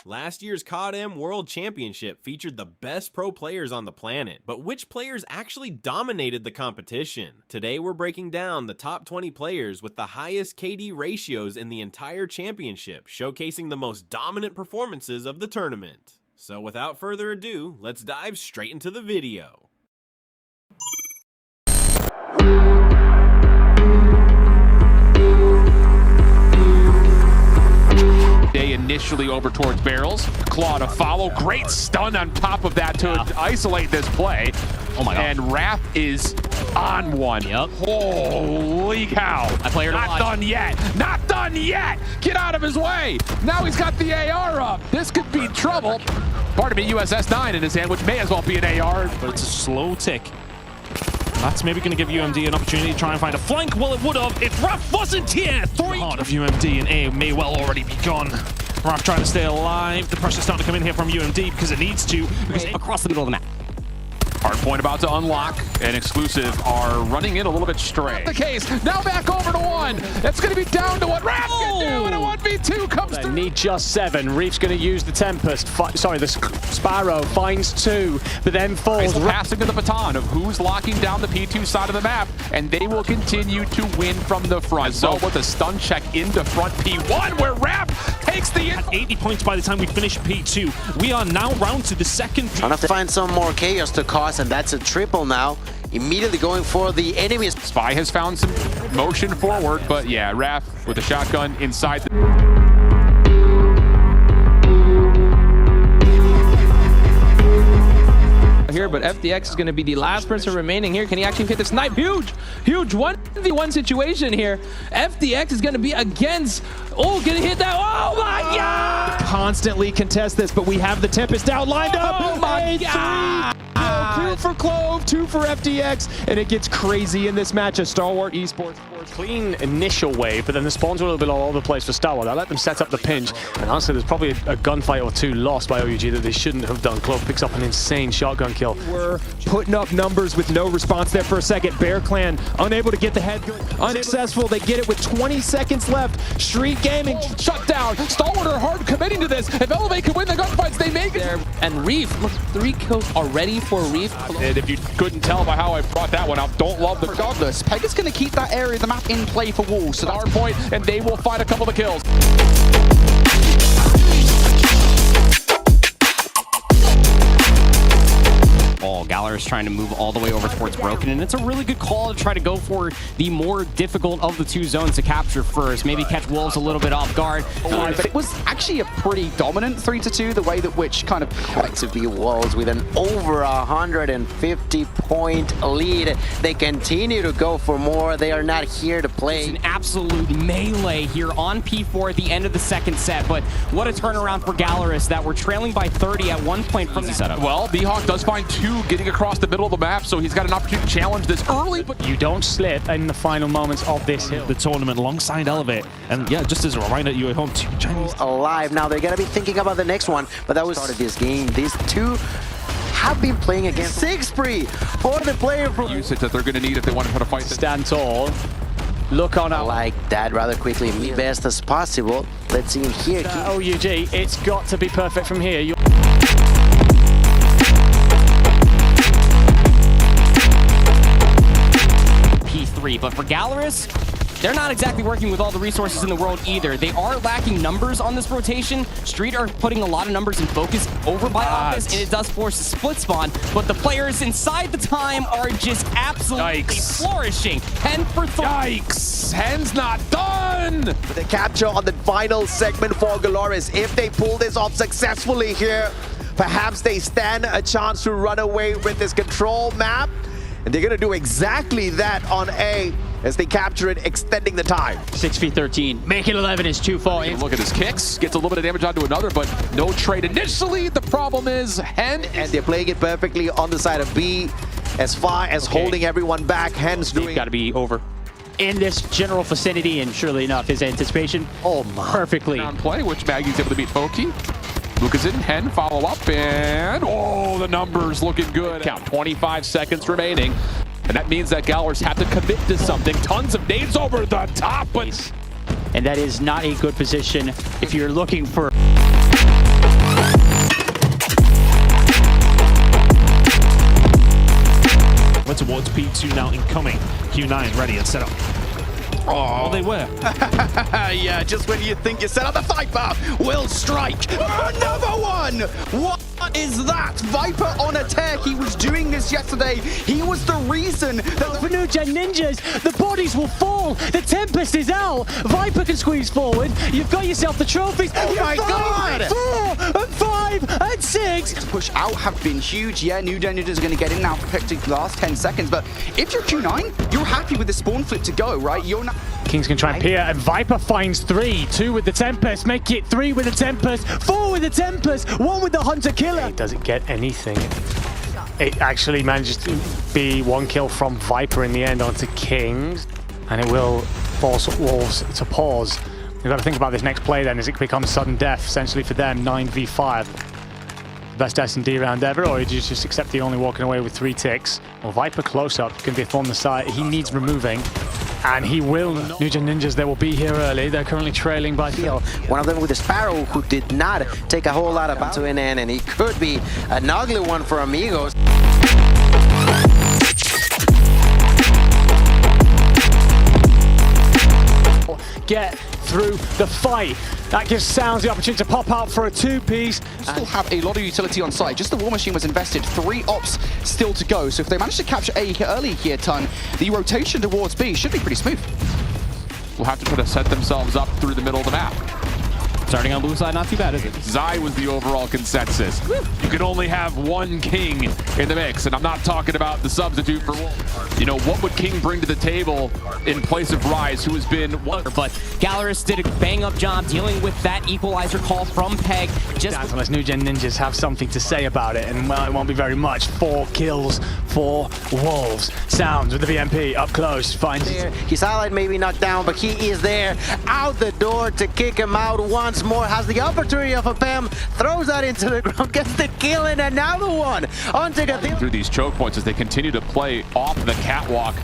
Last year's CODM World Championship featured the best pro players on the planet, but which players actually dominated the competition? Today we're breaking down the top 20 players with the highest KD ratios in the entire championship, showcasing the most dominant performances of the tournament. So without further ado, let's dive straight into the video. Initially over towards barrels, Claw to follow, great stun on top of that to isolate this play. Oh my god. And Wrath is on one. Yep. Holy cow. I played Not done yet. Not done yet. Get out of his way. Now he's got the AR up. This could be trouble. Pardon me, USS-9 in his hand, which may as well be an AR. But it's a slow tick. That's maybe going to give UMD an opportunity to try and find a flank. Well, it would have if Raph wasn't here. The heart of UMD and A may well already be gone. Raph trying to stay alive. The pressure's starting to come in here from UMD because it needs to. Because across the middle of the map. Hardpoint about to unlock, and Exclusive are running in a little bit stray. The case, now back over to one. That's going to be down to what Raph can do, and a 1v2 comes They through. need just 7. Reef's going to use the Tempest. The Sparrow finds 2, but then falls. Passing to the baton of who's locking down the P2 side of the map, and they will continue to win from the front. So with a stun check into front P1, where Raph takes the... At 80 points by the time we finish P2. We are now round to the second. Trying to find some more chaos to cause, and that's a triple now. Immediately going for the enemies. Spy has found some motion forward, but yeah, Raph with a shotgun inside the... Here, but FDX is going to be the last person remaining here. Can he actually hit the snipe? Huge 1v1 situation here. FDX is going to be against... Oh, gonna hit that. Oh my god! Constantly contest this, but we have the Tempest out lined up. Oh my god! 2 for Clove, 2 for FDX, and it gets crazy in this match. A Stalwart Esports. Clean initial wave, but then the spawns were a little bit all over the place for Stalwart. I let them set up the pinch, and honestly, there's probably a gunfight or 2 lost by OUG that they shouldn't have done. Clove picks up an insane shotgun kill. We're putting up numbers with no response there for a second. Bear Clan unable to get the head. Unsuccessful. They get it with 20 seconds left. Street Gaming shut down. Stalwart are hard committing to this. If Elevate can win the gunfights, they make it. There. And Reef, look, 3 kills already for Reef. And if you couldn't tell by how I brought that one out, don't love the... Regardless, Pegg is going to keep that area of the map in play for Wolves. So the hard point, and they will find a couple of kills. Galler is trying to move all the way over towards Broken, and it's a really good call to try to go for the more difficult of the 2 zones to capture first. Maybe catch Wolves a little bit off guard. But it was actually a pretty dominant 3-2, the way that which kind of Collectively Wolves with an over 150 point lead. They continue to go for more. They are not here to play. It's an absolute melee here on P4 at the end of the second set, but what a turnaround for Gallerus that we're trailing by 30 at one point from the setup. Well, Mihawk does find 2 getting across the middle of the map, so he's got an opportunity to challenge this early, but you don't slip in the final moments of this hill. The tournament alongside Elevate. And yeah, just as a reminder, you're at home, 2 Chinese. Alive now. They're going to be thinking about the next one, but that was started this game. These 2 have been playing against 6 free for the player from usage that they're going to need if they want to try to fight this. Stand tall. Look on I like that rather quickly, best as possible. Let's see him here. OUG, it's got to be perfect from here. P3, but for Gallerus, they're not exactly working with all the resources in the world either. They are lacking numbers on this rotation. Street are putting a lot of numbers and focus over by Office, and it does force a split spawn, but the players inside the time are just absolutely flourishing. 10 for 3. Yikes! Hen's not done! The capture on the final segment for Gallerus. If they pull this off successfully here, perhaps they stand a chance to run away with this control map. And they're going to do exactly that on A as they capture it, extending the time. 6v13. Make it 11 is too far. Look at his kicks. Gets a little bit of damage onto another, but no trade initially. The problem is Hen and they're playing it perfectly on the side of B as far as holding everyone back. Hen's doing... got to be over in this general vicinity, and surely enough, his anticipation perfectly. On play, which Maggie's able to beat Maoqi. Lucaszin, Hen, follow up, and oh, the numbers looking good. Count, 25 seconds remaining. And that means that Gallerus have to commit to something. Tons of nades over the top, but... And that is not a good position if you're looking for... 3-2 now incoming. Q9 ready and set up. Oh, they were. Yeah, just when you think you're set up, the Viper will strike. Another one! What is that? Viper on a tear. He was doing this yesterday. He was the reason that For New Gen Ninjas, the bodies will fall. The Tempest is out. Viper can squeeze forward. You've got yourself the trophies. Oh my God! 4 and 5 and 6. push out have been huge. Yeah, New Gen Ninjas are going to get in now, protecting the last 10 seconds. But if you're Q9, you're happy with the spawn flip to go, right? You're not. Kingz can try and peer, and Viper finds 3. 2 with the Tempest, make it 3 with the Tempest, 4 with the Tempest, 1 with the Hunter Killer. It doesn't get anything. It actually manages to be 1 kill from Viper in the end onto Kingz, and it will force Wolves to pause. We've got to think about this next play then, as it becomes sudden death, essentially for them, 9v5. Best S&D round ever, or did you just accept the only walking away with 3 ticks? Well, Viper close up, can be from the side, he needs removing. And he will. New Gen Ninjas, they will be here early. They're currently trailing by field. One of them with a Sparrow who did not take a whole lot of to an end, and he could be an ugly one for Amigos. Get through the fight. That gives Sounds the opportunity to pop out for a 2-piece. Still have a lot of utility on site. Just the War Machine was invested. 3 ops still to go. So if they manage to capture A early here, Ton, the rotation towards B should be pretty smooth. Will have to set themselves up through the middle of the map. Starting on blue side, not too bad, is it? Jhai was the overall consensus. You can only have 1 King in the mix, and I'm not talking about the substitute for Wolf. You know, what would King bring to the table in place of Rise, who has been one? But Gallerus did a bang-up job dealing with that equalizer call from Pegg. Just unless New Gen Ninjas have something to say about it, and well, it won't be very much. 4 kills for Wolves. Sounds with the VMP up close, finds it. His ally may be knocked down, but he is there, out the door to kick him out once more. Has the opportunity of a PAM, throws that into the ground, gets the kill, and another one onto the through these choke points as they continue to play off the catwalk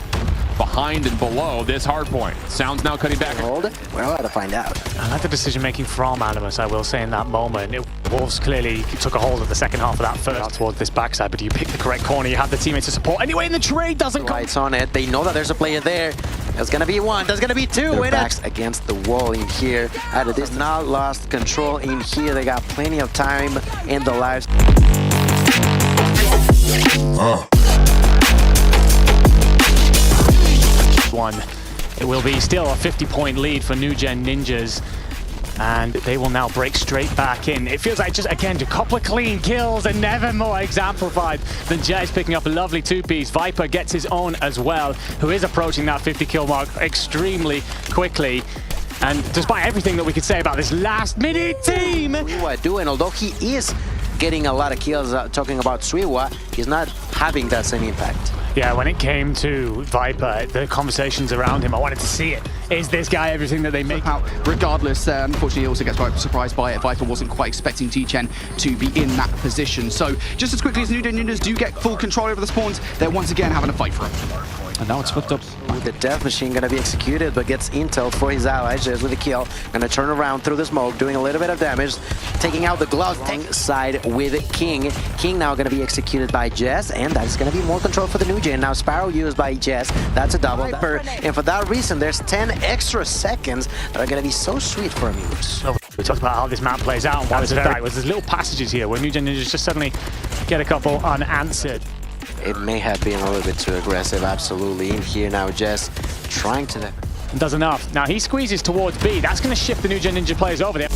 behind and below this hard point. Sounds now cutting back. Hold. We're about to find out. I like the decision making from Animus, I will say, in that moment. Wolves clearly took a hold of the second half of that first out towards this backside, but do you pick the correct corner? You have the teammates to support. Anyway, and the trade doesn't come. Lights on it. They know that there's a player there. There's gonna be 1. There's gonna be 2. Their backs against the wall in here. This not lost control in here. They got plenty of time in the lives. It will be still a 50-point lead for New Gen Ninjas, and they will now break straight back in. It feels like just, again, a couple of clean kills and never more exemplified than Jezz picking up a lovely 2-piece. Viper gets his own as well, who is approaching that 50-kill mark extremely quickly. And despite everything that we could say about this last-minute team, Suiwa doing, although he is getting a lot of kills, talking about Suiwa, he's not having that same impact. yeah, when it came to Viper, the conversations around him, I wanted to see it. Is this guy everything that they make out? Regardless, unfortunately, he also gets quite surprised by it. Viper wasn't quite expecting T-Chen to be in that position. So just as quickly as New Gen Ninjas do get full control over the spawns, they're once again having a fight for him. And now it's flipped up. The Death Machine gonna be executed, but gets intel for his allies. Jezz with a kill. Gonna turn around through the smoke, doing a little bit of damage, taking out the glove side with King. King now gonna be executed by Jezz, and that's gonna be more control for the New Gen. Now Sparrow used by Jezz. That's a double. And for that reason, there's 10 extra seconds that are gonna be so sweet for Amigos. We talked about how this map plays out, and why there's little passages here where New Gen Ninjas just suddenly get a couple unanswered. It may have been a little bit too aggressive, absolutely. In here now, Jezz trying to... And does enough. Now he squeezes towards B. That's going to shift the New Gen Ninja players over there.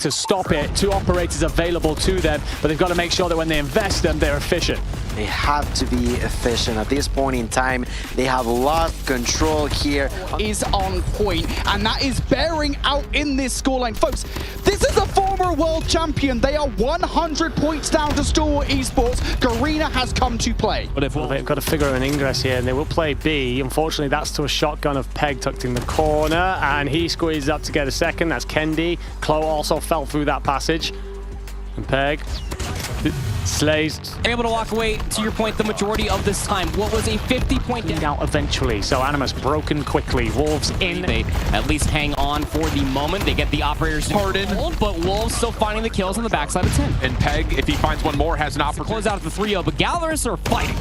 To stop it, 2 operators available to them, but they've got to make sure that when they invest them, they're efficient. They have to be efficient. At this point in time, they have lost control here. Is on point, and that is bearing out in this scoreline. Folks, this is a former world champion. They are 100 points down to Stalwart Esports. Garena has come to play. But if they've got to figure out an ingress here, and they will play B. Unfortunately, that's to a shotgun of Pegg tucked in the corner, and he squeezes up to get a second. That's Kendi. Clove also fell through that passage. And Pegg Slays Able to walk away, to your point, the majority of this time. What was a 50-point down. out eventually. So Animus broken quickly. Wolves in. They at least hang on for the moment. They get the operators Pardon. hold, but Wolves still finding the kills on the backside of 10. And Pegg, if he finds one more, has an opportunity. Close out at the 3-0, but Gallerus are fighting.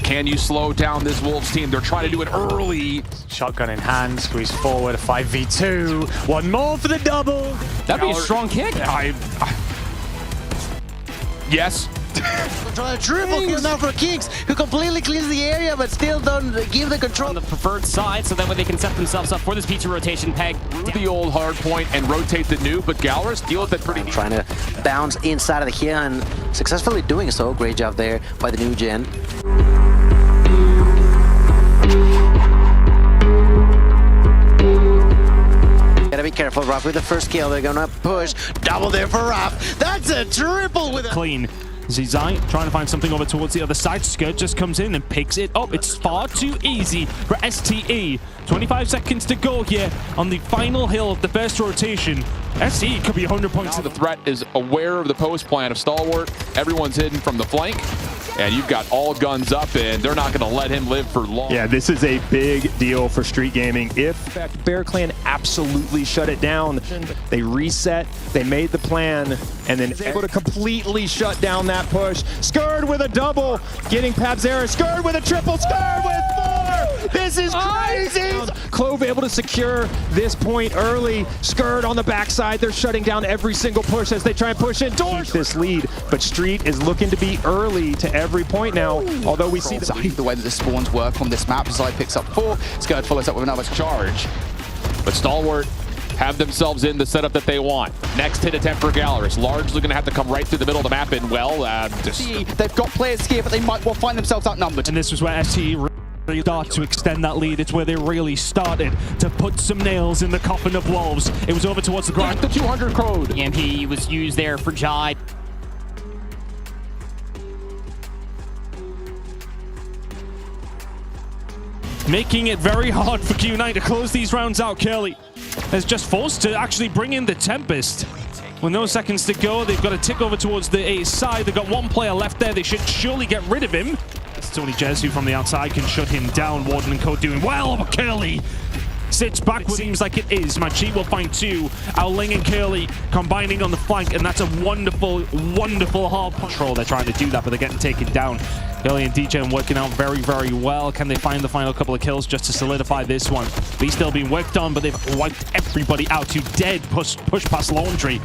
Can you slow down this Wolves team? They're trying to do it early. Shotgun in hand, squeeze forward, a 5v2. One more for the double. That'd be a strong kick. Yes. Trying to triple kill now for Kingz, who completely cleans the area but still don't give the control. On the preferred side, so that way they can set themselves up for this pizza rotation. Pegg. The old hard point and rotate the new, but Gallerus deal with it pretty. Trying to bounce inside of the here and successfully doing so. Great job there by the new gen. Gotta be careful, Raph with the first kill. They're gonna push. Double there for Raph. That's a triple with a Clean. Jhai trying to find something over towards the other side. Skerd just comes in and picks it up. It's far too easy for STE. 25 seconds to go here on the final hill of the first rotation. STE could be 100 points. The threat is aware of the post plan of Stalwart. Everyone's hidden from the flank. And you've got all guns up, and they're not going to let him live for long. Yeah, this is a big deal for Street Gaming. If Bear Clan absolutely shut it down, they reset, they made the plan, and then able to completely shut down that push. Skerd with a double, getting Pabzera. Skerd with a triple. Skerd with 4. This is crazy. Clove able to secure this point early. Skerd on the backside. They're shutting down every single push as they try and push indoors. This lead, but Street is looking to be early to every point now. Although we see the way that the spawns work on this map, Jhai picks up 4. Skerd follows up with another charge. But Stalwart have themselves in the setup that they want. Next hit attempt for Gallerus. Largely going to have to come right through the middle of the map and, well, they've got players here, but they might well find themselves outnumbered. And this was where STE really started to extend that lead. It's where they really started to put some nails in the coffin of Wolves. It was over towards the ground. The 200 code. EMP was used there for Jhai. Making it very hard for Q9 to close these rounds out. Curly is just forced to actually bring in the Tempest. With no seconds to go, they've got to tick over towards the A side. They've got one player left there. They should surely get rid of him. It's only Jezz who from the outside can shut him down. Warden and Co doing well, but Curly sits back. Seems like it is. Maoqi will find 2. Ouling and Curly combining on the flank, and that's a wonderful, wonderful hard control. They're trying to do that, but they're getting taken down. Curly and DJ working out very, very well. Can they find the final couple of kills just to solidify this one? These still being worked on, but they've wiped everybody out to dead push past Laundry.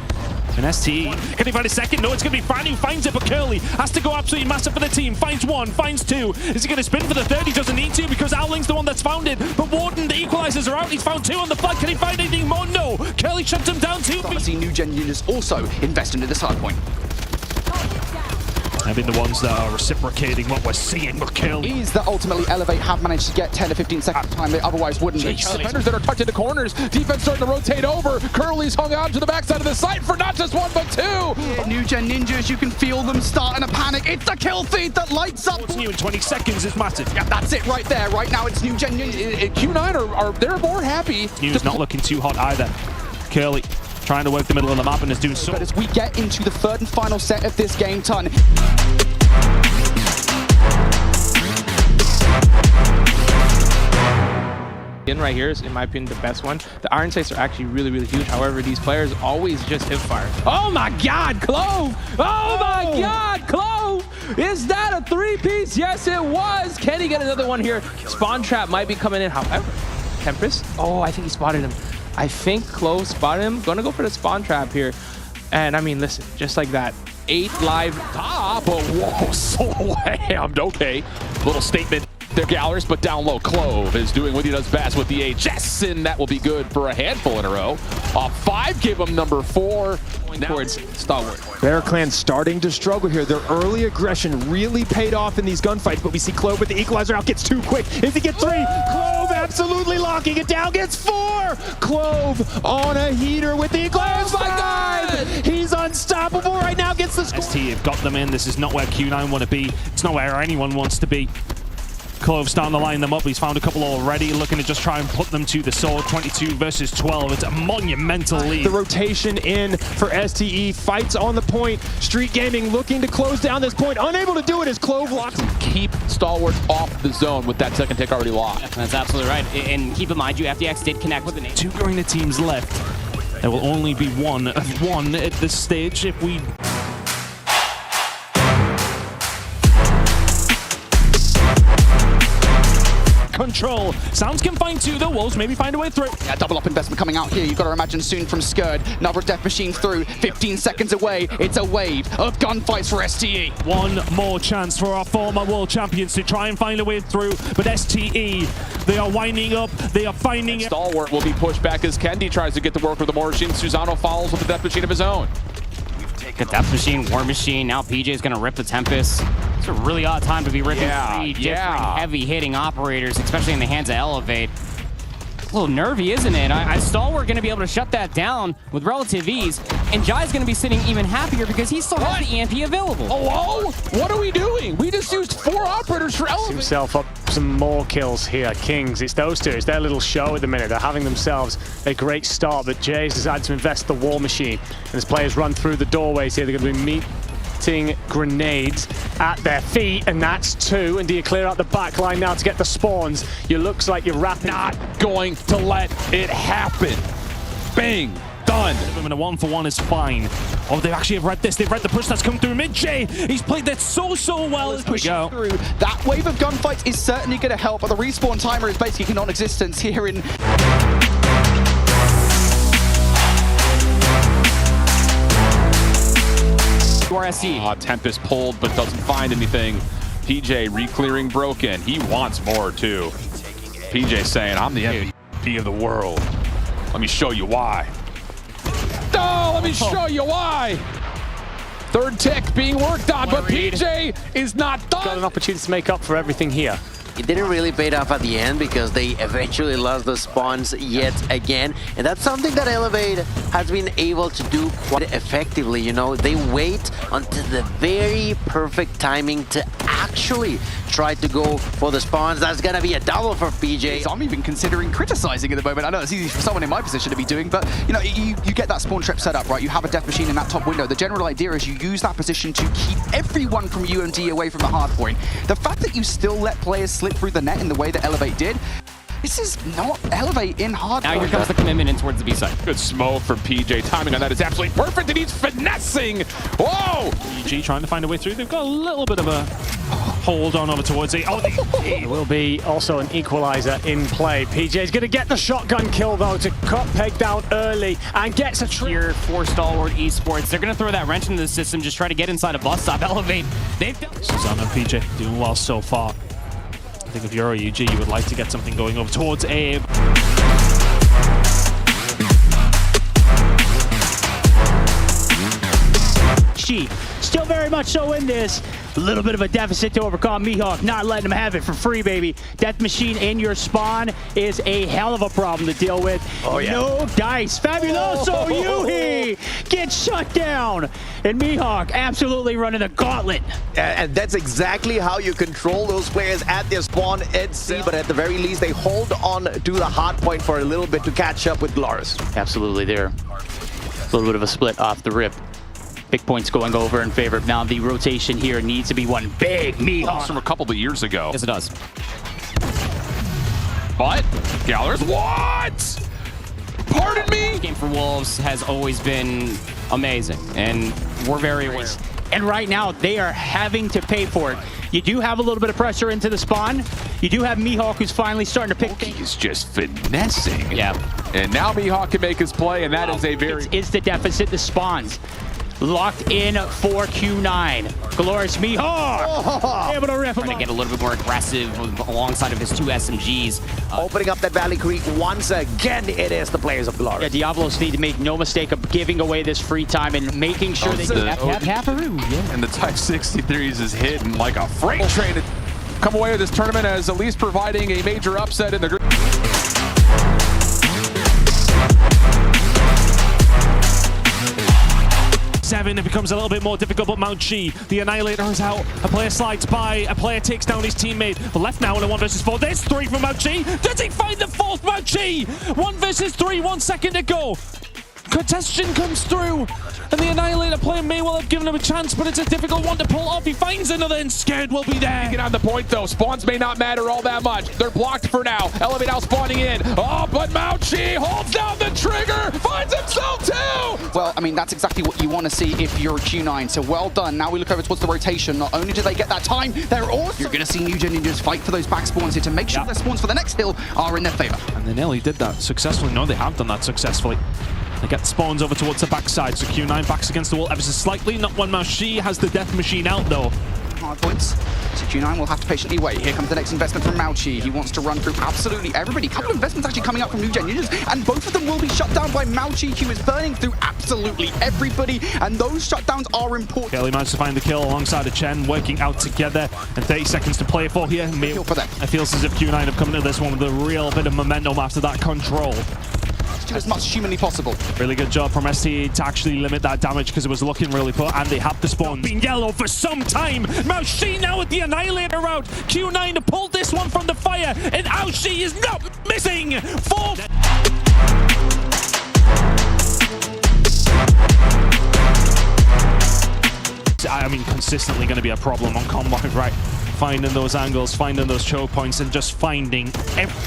And STE, can they find a second? No, it's going to be Fran who finds it, but Curly has to go absolutely massive for the team. Finds 1, finds 2. Is he going to spin for the 3rd? He doesn't need to because Ouling's the one that's found it. But Warden, the equalizers are out. He's found 2 on the flank. Can he find anything more? No. Curly shuts him down too. I see new gen units also invest into this hard point. I've been the ones that are reciprocating what we're seeing with Curly. These that ultimately elevate have managed to get 10 to 15 seconds time they otherwise wouldn't. Defenders that are tucked into corners. Defense starting to rotate over. Curly's hung out to the backside of the site for not just 1 but 2. Yeah, new gen ninjas, you can feel them starting to panic. It's the kill feed that lights up. What's new in 20 seconds is massive. Yeah, that's it right there. Right now it's new gen ninjas. Q9 they're more happy. New's not looking too hot either. Curly trying to work the middle of the map and is doing so. But as we get into the 3rd and final set of this game, Ton. Right here is, in my opinion, the best one. The iron sights are actually really, really huge. However, these players always just hip fire. Oh my God, Clove! Oh my God, Clove! Is that a 3-piece? Yes, it was. Can he get another one here? Spawn trap might be coming in. However, Tempest. Oh, I think he spotted him. I think Clove spotted him. Gonna go for the spawn trap here. And I mean, listen, just like that. 8 live. But whoa, so whammed. Okay, little statement. They're Gallerus, but down low. Clove is doing what he does best with the Jezz, and that will be good for a handful in a row. 5 give him number 4. Towards Stalwart. Bear Clan starting to struggle here. Their early aggression really paid off in these gunfights, but we see Clove with the equalizer out, gets 2 quick. If he gets 3, Clove absolutely locking it down, gets 4. Clove on a heater with the equalizer. Oh my God! He's unstoppable right now, gets the score. ST have got them in. This is not where Q9 want to be. It's not where anyone wants to be. Clove starting to line them up. He's found a couple already, looking to just try and put them to the sword. 22 versus 12. It's a monumental lead. The rotation in for STE. Fights on the point. Street Gaming looking to close down this point. Unable to do it as Clove locks. Keep Stalwart off the zone with that second tick already locked. That's absolutely right. And keep in mind, FDX did connect with the name. 2 arena teams left. There will only be one of one at this stage if we... Control. Sounds can find 2 though. Wolves maybe find a way through. Yeah, double up investment coming out here. You've got to imagine soon from Skerd. Another death machine through. 15 seconds away. It's a wave of gunfights for STE. One more chance for our former world champions to try and find a way through. But STE, they are winding up. They are finding it. Stalwart will be pushed back as Kendi tries to get to work with the War Machine. Susano follows with the death machine of his own. The Death Machine, War Machine, now Peejay's gonna rip the Tempest. It's a really odd time to be ripping 3 different heavy-hitting operators, especially in the hands of Elevate. A little nervy, isn't it? I Stalwart gonna be able to shut that down with relative ease, and Jhai's gonna be sitting even happier because he still has the EMP available. Oh, what are we doing? We just used 4 operators for Elevate. Himself up some more kills here. Kingz, it's those 2. It's their little show at the minute. They're having themselves a great start, but Jezz decided to invest the War Machine. And as players run through the doorways here, they're going to be meeting grenades at their feet, and that's 2. And do you clear out the back line now to get the spawns? You looks like you're wrapping. Not going to let it happen. Bang. Done. And a 1-for-1 is fine. Oh, they actually have read this. They've read the push that's come through mid. Jhai, he's played that so well. Pushing through. That wave of gunfights is certainly going to help, but the respawn timer is basically non-existent here in... URSC. Tempest pulled, but doesn't find anything. Peejay re-clearing broken. He wants more, too. Peejay saying, I'm the MVP of the world. Let me show you why. Oh, let me show you why. 3rd tick being worked on, but Peejay is not done. Got an opportunity to make up for everything here. It didn't really pay off at the end because they eventually lost the spawns yet again. And that's something that Elevate has been able to do quite effectively. You know, they wait until the very perfect timing to actually try to go for the spawns. That's going to be a double for Peejay. So I'm even considering criticizing at the moment. I know it's easy for someone in my position to be doing, but you know, you get that spawn trip set up, right? You have a death machine in that top window. The general idea is you use that position to keep everyone from UMD away from the hard point. The fact that you still let players slip through the net in the way that Elevate did, this is not Elevate in hard. Now here comes the commitment in towards the B side. Good smoke from Peejay. Timing on that is absolutely perfect, and he's finessing. Whoa! EG trying to find a way through. They've got a little bit of a hold on over towards it. Oh, there will be also an equalizer in play. Peejay's going to get the shotgun kill, though, to cut Pegg down early and gets a trip. Here for Stalwart Esports. They're going to throw that wrench into the system, just try to get inside a bus stop. Elevate. They've done. Susano and Peejay doing well so far. I think if you're a UG, you would like to get something going over towards A. Still very much so in this. A little bit of a deficit to overcome. Mihawk not letting him have it for free, baby. Death Machine in your spawn is a hell of a problem to deal with. Oh, yeah. No dice. Fabuloso Yuhi gets shut down. And Mihawk absolutely running the gauntlet. And that's exactly how you control those players at their spawn at C, but at the very least, they hold on to the hard point for a little bit to catch up with Glorious. Absolutely there. A little bit of a split off the rip. Big points going over in favor of now. The rotation here needs to be one big Mihawk. From a couple of years ago. Yes, it does. But Galler's what? Pardon me? Game for Wolves has always been amazing, and we're very aware. And right now, they are having to pay for it. You do have a little bit of pressure into the spawn. You do have Mihawk, who's finally starting to pick. He's just finessing. Yeah. And now Mihawk can make his play, and that is a very... It's the deficit, the spawns. Locked in for Q9. Glorious Mihawk! Able to rip him Trying to get a little bit more aggressive alongside of his 2 SMGs. Opening up that Valley Creek once again, it is the players of Glorious. Yeah, Diablos need to make no mistake of giving away this free time and making sure they get And the Type 63s is hitting like a freight train to come away with this tournament as at least providing a major upset in the group. 7, it becomes a little bit more difficult, but Maoqi, the Annihilator, is out. A player slides by, a player takes down his teammate. But left now in a 1 versus 4. There's 3 from Maoqi. Does he find the 4th Maoqi? 1 versus 3, 1 second to go. Contestation comes through, and the Annihilator player may well have given him a chance, but it's a difficult one to pull off. He finds another, and Skerd will be there. Get on the point, though. Spawns may not matter all that much. They're blocked for now. Elevate now spawning in. Oh, but Maoqi holds down the trigger, finds himself too! Well, I mean, that's exactly what you want to see if you're a Q9, so well done. Now we look over towards the rotation. Not only do they get that time, they're also... You're going to see New Gen Ninjas fight for those back spawns here to make sure their spawns for the next hill are in their favor. And they nearly did that successfully. No, they have done that successfully. They get spawns over towards the backside, so Q9 backs against the wall ever so slightly. Not when Maoqi has the death machine out, though. Hard points. So Q9 will have to patiently wait. Here comes the next investment from Maoqi. He wants to run through absolutely everybody. A couple of investments actually coming up from New Gen Ninjas, and both of them will be shut down by Maoqi, who is burning through absolutely everybody, and those shutdowns are important. Kelly managed to find the kill alongside a Chen, working out together, and 30 seconds to play for here. For them. It feels as if Q9 have come into this one with a real bit of momentum after that control. Do as much as humanly possible. Really good job from ST to actually limit that damage because it was looking really poor, and they have the spawn. Been yellow for some time. Maoqi now with the Annihilator route. Q9 to pull this one from the fire, and Maoqi is not missing. 4. I mean, consistently going to be a problem on Combine, right? Finding those angles, finding those choke points, and just finding everybody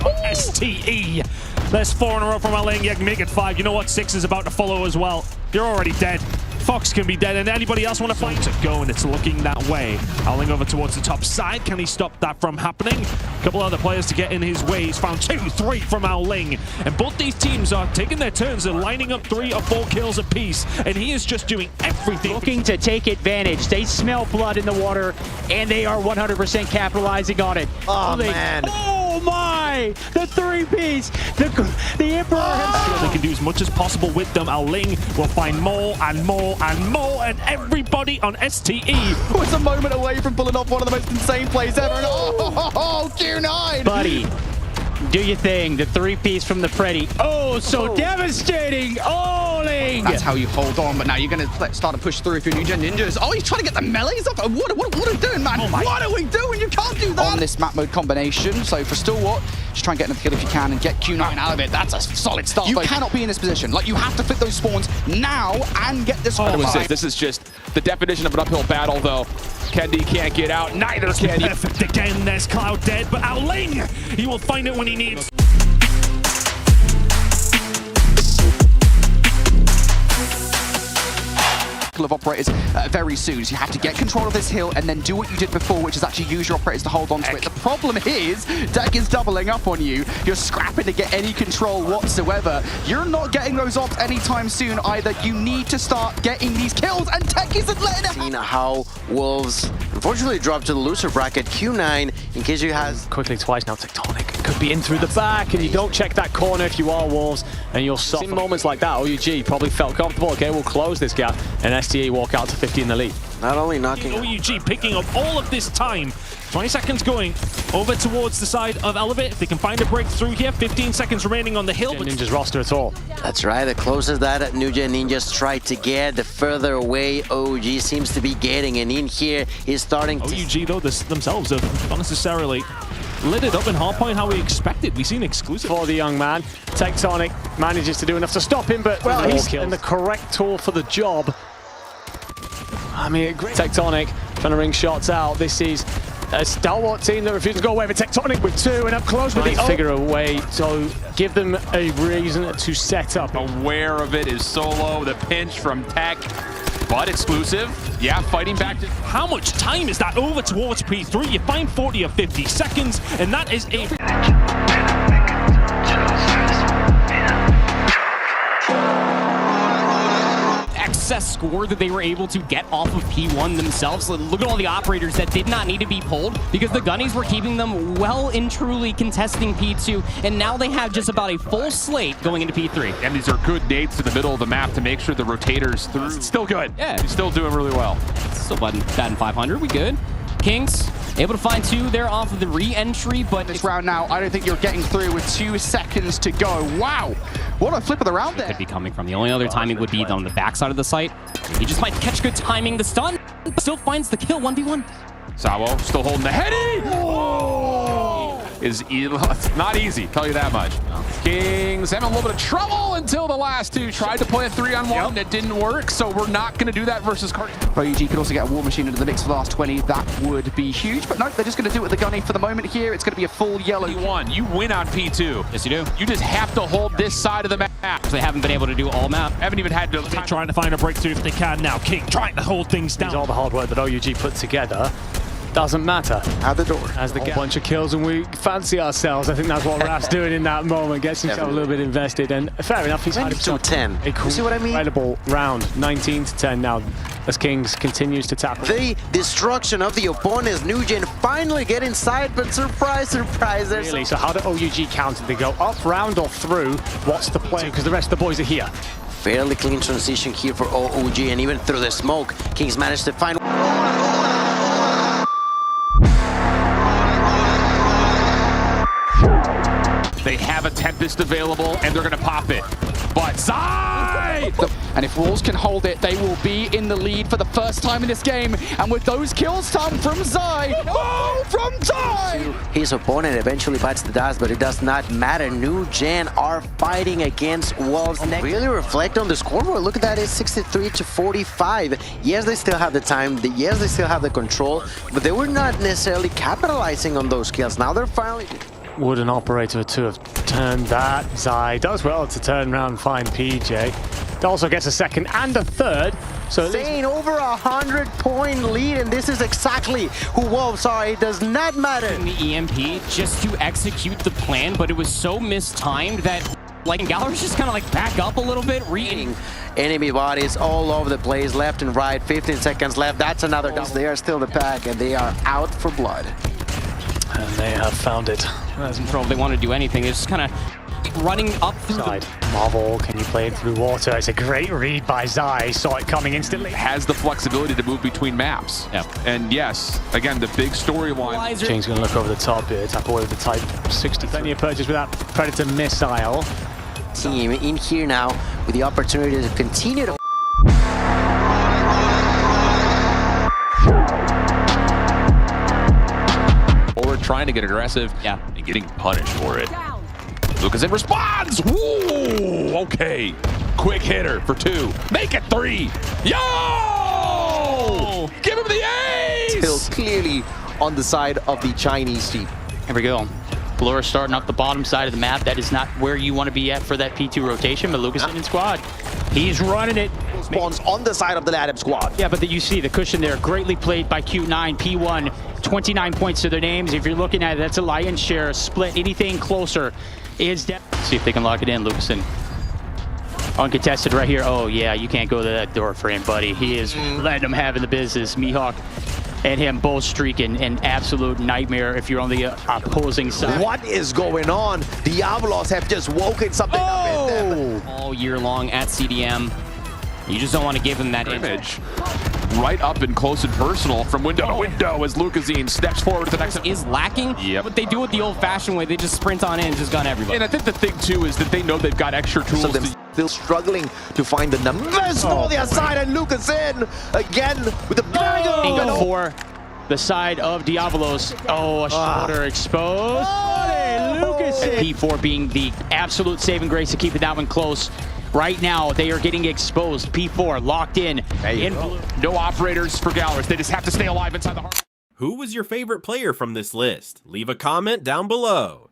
on STE. There's 4 in a row from Ouling. You can make it 5. You know what? 6 is about to follow as well. You're already dead. Fox can be dead, and anybody else want to fight to go, and it's looking that way. Ouling over towards the top side. Can he stop that from happening? A couple other players to get in his way. He's found 2, 3 from Ouling, and both these teams are taking their turns. They're lining up 3 or 4 kills apiece, and he is just doing everything. Looking to take advantage. They smell blood in the water, and they are 100% capitalizing on it. Oh, man. Oh my! The 3-piece! The Emperor himself! They can do as much as possible with them. Ouling will find more and more and more, and everybody on STE was a moment away from pulling off one of the most insane plays ever. And Q9! Buddy, do your thing. The 3-piece from the Freddy. Oh, so devastating! Ouling! That's how you hold on, but now you're going to start to push through if you're New Gen Ninjas. Oh, he's trying to get the melees off. What are we doing, man? What are we doing? You can't do that! On this map mode combination, so for Stalwart, just try and get another kill if you can and get Q9 out of it. That's a solid start. You cannot be in this position. Like, you have to flip those spawns now and get this one. This is just the definition of an uphill battle, though. Kendi can't get out. Neither can he. Perfect again. There's Cloud dead, but Ouling, he will find it when he needs. Of operators very soon. So you have to get control of this hill and then do what you did before, which is actually use your operators to hold on to it. The problem is, Deck is doubling up on you. You're scrapping to get any control whatsoever. You're not getting those ops anytime soon either. You need to start getting these kills, and Tech isn't letting it happen. Seen how Wolves unfortunately dropped to the loser bracket. Q9, in case you has quickly twice now. Tectonic could be in through the back, and you don't check that corner if you are Wolves, and you'll suffer. In moments like that, OUG probably felt comfortable. Okay, we'll close this gap, and STE walk out to 50 in the lead. Not only knocking OUG picking up all of this time. 20 seconds going over towards the side of Elevate. If they can find a breakthrough here, 15 seconds remaining on the hill. Ninjas roster at all. That's right, the closest that New Gen Ninjas tried to get, the further away OUG seems to be getting, and in here is starting to... OUG, though, themselves have not necessarily lit it up in hardpoint how we expected. We've seen exclusive. For the young man, Tectonic manages to do enough to stop him, but well, he's in the correct tool for the job. I mean, great. Tectonic trying to ring shots out. This is a stalwart team that refuses to go away with Tectonic with 2 and up close with the figure away. So give them a reason to set up. Aware of it is Solo, the pinch from Tech, but exclusive. Yeah, fighting back to... How much time is that over towards P3? You find 40 or 50 seconds, and that is a... excess score that they were able to get off of P1 themselves. Look at all the operators that did not need to be pulled because the gunnies were keeping them well and truly contesting P2, and now they have just about a full slate going into P3. And these are good nades to the middle of the map to make sure the rotators through. It's still good. Yeah. He's still doing really well. Still batting 500. We good. Kingz able to find 2 there off of the re-entry, but This round now, I don't think you're getting through with 2 seconds to go. Wow, what a flip of the round there. Could be coming from. The only other timing would be on the backside of the site. He just might catch good timing. The stun still finds the kill. 1v1. Sawo still holding the heady. It's not easy, tell you that much. Kingz having a little bit of trouble until the last 2 tried to play a 3-on-1 and it didn't work, so we're not going to do that versus Cardi. OUG could also get a War Machine into the mix for the last 20. That would be huge, but no, they're just going to do it with the gunny for the moment here. It's going to be a full yellow. You win on P2. Yes, you do. You just have to hold this side of the map. They haven't been able to do all map. Haven't even had to. Trying to find a breakthrough if they can now. King trying to hold things down. All the hard work that OUG put together doesn't matter. Out the door. As the whole bunch of kills and we fancy ourselves. I think that's what Raph's doing in that moment. Gets himself a little bit invested, and fair enough. He's had to 10. A cool, you see what I mean? Incredible round. 19-10 now as Kingz continues to tap. The destruction of the opponents. Nugent finally get inside, but surprise, surprise. Really? So how do OUG counter? They go up, round, or through? What's the play? Because the rest of the boys are here. Fairly clean transition here for OUG, and even through the smoke, Kingz managed to find. They have a Tempest available, and they're going to pop it. But Jhai! And if Rawls can hold it, they will be in the lead for the first time in this game. And with those kills come from Jhai. Oh, from Jhai! His opponent eventually bites the dust, but it does not matter. New Gen are fighting against Wolves. Really reflect on the scoreboard. Look at that, it's 63-45. Yes, they still have the time. Yes, they still have the control, but they were not necessarily capitalizing on those kills. Now they're finally... Would an operator to have turned that? Jhai does well to turn around and find Peejay. Also gets a second and a third. So Saying over 100-point lead, and this is exactly who Wolves are. It does not matter. The EMP just to execute the plan, but it was so mistimed that Galler's just kind of back up a little bit, reading. Enemy bodies all over the place, left and right. 15 seconds left. That's another double. They are still the pack, and they are out for blood. And they have found it. As control, if they want to do anything, it's just kind of running up through side. Marvel, can you play it through water? It's a great read by Jhai. Saw it coming instantly. Has the flexibility to move between maps. Yeah. And yes, again, the big storyline. King's going to look over the top here. Tap away with the Type 60. Plenty of purchase with that Predator missile. Team in here now with the opportunity to continue to... Trying to get aggressive, and getting punished for it. Lucaszin responds. Woo! Okay, quick hitter for 2. Make it 3. Yo! Give him the ace! Still clearly on the side of the Chinese team. Here we go. Blur starting up the bottom side of the map. That is not where you want to be at for that P2 rotation, but Lucaszin and squad. He's running it. Spawns on the side of the LATAM squad. Yeah, but you see the cushion there, greatly played by Q9, P1, 29 points to their names. If you're looking at it, that's a lion's share, a split. Anything closer is dead. See if they can lock it in, Lucaszin. Uncontested right here. Oh yeah, you can't go to that door for him, buddy. He is letting him have in the business. Mihawk and him both streaking an absolute nightmare if you're on the opposing side. What is going on? Diablos have just woken something up in them. All year long at CDM. You just don't want to give him that image. Right up and close and personal from window to window as Lucaszin steps forward to the next. Is lacking. Yep. What they do it the old-fashioned way, they just sprint on in and just gun everybody. And I think the thing too is that they know they've got extra tools. So they're still struggling to find the numbers for the side, and Lucaszin again with the banger for the side of Diablos. Oh, a shoulder exposed. Lucaszin. P4 being the absolute saving grace to keeping that one close. Right now, they are getting exposed. P4 locked in. No operators for Galler's. They just have to stay alive inside the heart. Who was your favorite player from this list? Leave a comment down below.